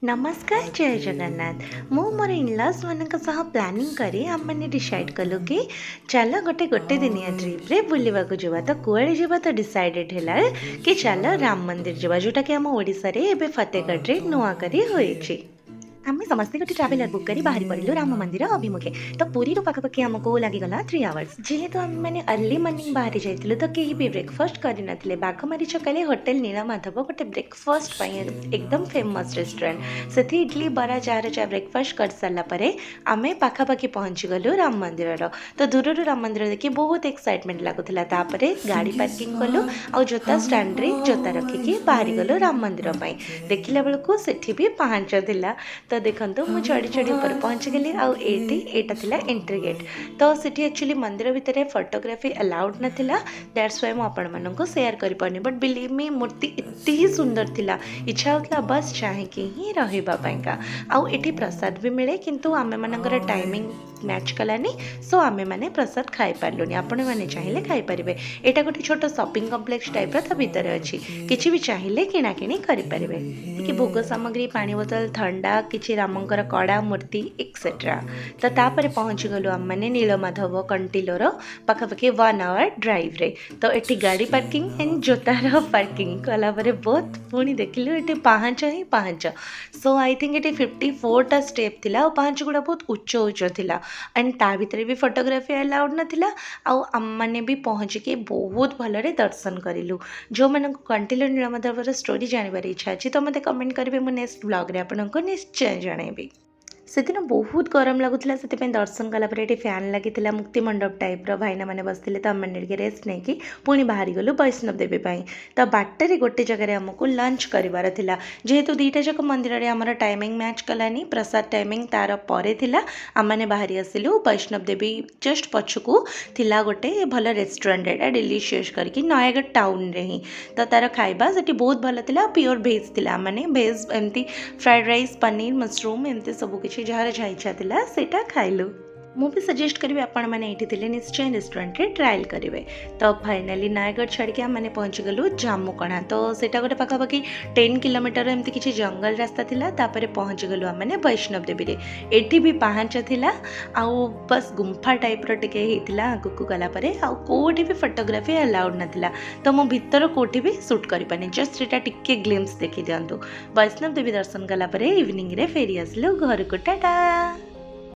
नमस्कार जय जगन्नाथ मु मोर इनलॉज मानक सह प्लानिंग करी आम मैंने डिसाइड कलु कि चल गोटे गोटे दिनिया ट्रिप रे बुलवा को जावा तो कुआड़े जावा तो डिसाइडेड हैला कि चल राम मंदिर जावा जोटा कि आम ओडिसा रे एबे फतेहगढ़ रे नुआ करी होईछि। आम समस्ते गोटे ट्रावेलर बुक करी बाहरी पड़िलु राम मंदिर अभिमुखे। तो पुरी रो पाखापाखि आमको लगिगला 3 आवर्स। जेहेतु आम मैंने अर्ली मॉर्निंग बाहरी जाइतिलु तो केही भी ब्रेकफास्ट करि नथिले। बाघमारी छकले होटल नीलमाधव गोटे ब्रेकफास्ट पई एकदम फेमस रेस्टोरेंट सेठी इडली बरा चार चा ब्रेकफास्ट कर सारा परे आमे पाखापाखि पहुंची गलु राम मंदिर रो। तो दूर राम मंदिर देखि बहुत एक्साइटमेंट लागुथिला। तापरे गाड़ी पार्किंग कलु आ जोता स्टैंड रे जोता रखिकी बाहरी गलु राम मंदिर पई। देखिला बेलको सेठी भी पांच दिला। तो देखो मुझे चढ़ी चढ़ी ऊपर पहुंच गली आईटा थिला एंट्री गेट। तो सिटी एक्चुअली मंदिर भितर फोटोग्राफी अलाउड नाथिला। दैट्स व्हाई मु आपण मानको शेयर करि पानी। बट बिलीव मी मूर्ति इतनी ही सुंदर थिला इच्छा होता बस चाहे कि ही रहिबा पाइका। आउ एठी प्रसाद भी मिले किंतु आमे मानकर टाइमिंग मैच कलानी सो आमे माने प्रसाद खाई पारलुनी। आपण माने चाहिले खाई परिबे। एटा गोटे छोट शॉपिंग कॉम्प्लेक्स टाइप रा भितर अछि किछि भी चाहिले किना किनी करि परिबे कि भोग सामग्री पानी बोतल ठंडा किछि रामंकर कड़ा मूर्ति एक्सेट्रा। तो तापर पहुँची गलु आम मैंने नीलमाधव कंटिलोर पाखापाखि 1 आवर ड्राइव रे। तो एटी गाड़ी पार्किंग एंड जोतार पार्किंग कला परे बहुत पुणी देखिलु एटी पाहाच ही पाहाच। सो आई थिंक एटी 54टा स्टेप थिला और पाहाच गुड़ा बहुत उच्च उच्च थिला एंड ता भितर भी फोटोग्राफी अलाउड नथिला। आउ आम माने भी पहुँची के बहुत भलरे दर्शन करिलु। जो मन कंटिलो नीलमाधव स्टोरी जानवर इच्छा अच्छी तो मते कमेंट करेंगे। मु नेक्स्ट ब्लॉग रे आपनको निश्चय जनइबी। सेदिन बहुत गरम लगुला से दर्शन कलापर ये फैन लगी मुक्ति मंडप टाइप भाईना मैंने बसते तो आम मैंने रेस्ट नहीं कि पुणी बाहरी गलु वैष्णव देवी पाई। तो बाटर गोटे जगह आमको लंच करार था जेहेतु दुईटा जाक मंदिर में आमर टाइमिंग मैच कलानी प्रसाद टाइमिंग तार परे थिला। आम मैंने बाहरी आसिलु वैष्णव देवी जस्ट पछकू थिला गोटे भल रेस्टोरेंट एटा डिलीशियस करके नयागढ़ टाउन रे ही। तो तार खाइबा सेठी बहुत भल था प्योर भेज था माने भेज एमती फ्राइड राइस पनीर मशरूम एमती सब किसी जार जा इच्छा था सेटा खाइलु। मु भी सजेस्ट करी आपण मैंने ये निश्चय रेस्टोरेंट रे ट्रायल करेंगे। तो फाइनाली नयागढ़ छाड़ी आम मैंने पहुँची गलु जामुकणा। तो सेटा गोटे पाखापाखि 10 किलोमीटर एमती किसी जंगल रास्ता थिला। तापरे पहुँची गलु आम मैंने वैष्णव देवी रे। एठी भी पाहाच थिला आउ बस गुंफा टाइप रो टिके हेतिला आगु गला परे आउ कोठी भी फोटोग्राफी अलाउड नथिला। तो मो भीतर कोठी भी शूट करि पानी जस्ट एटा टिके ग्लिम्स देखि दियंतु। वैष्णव देवी दर्शन कला परे इवनिंग रे फेरी आसलु घर को। टाटा।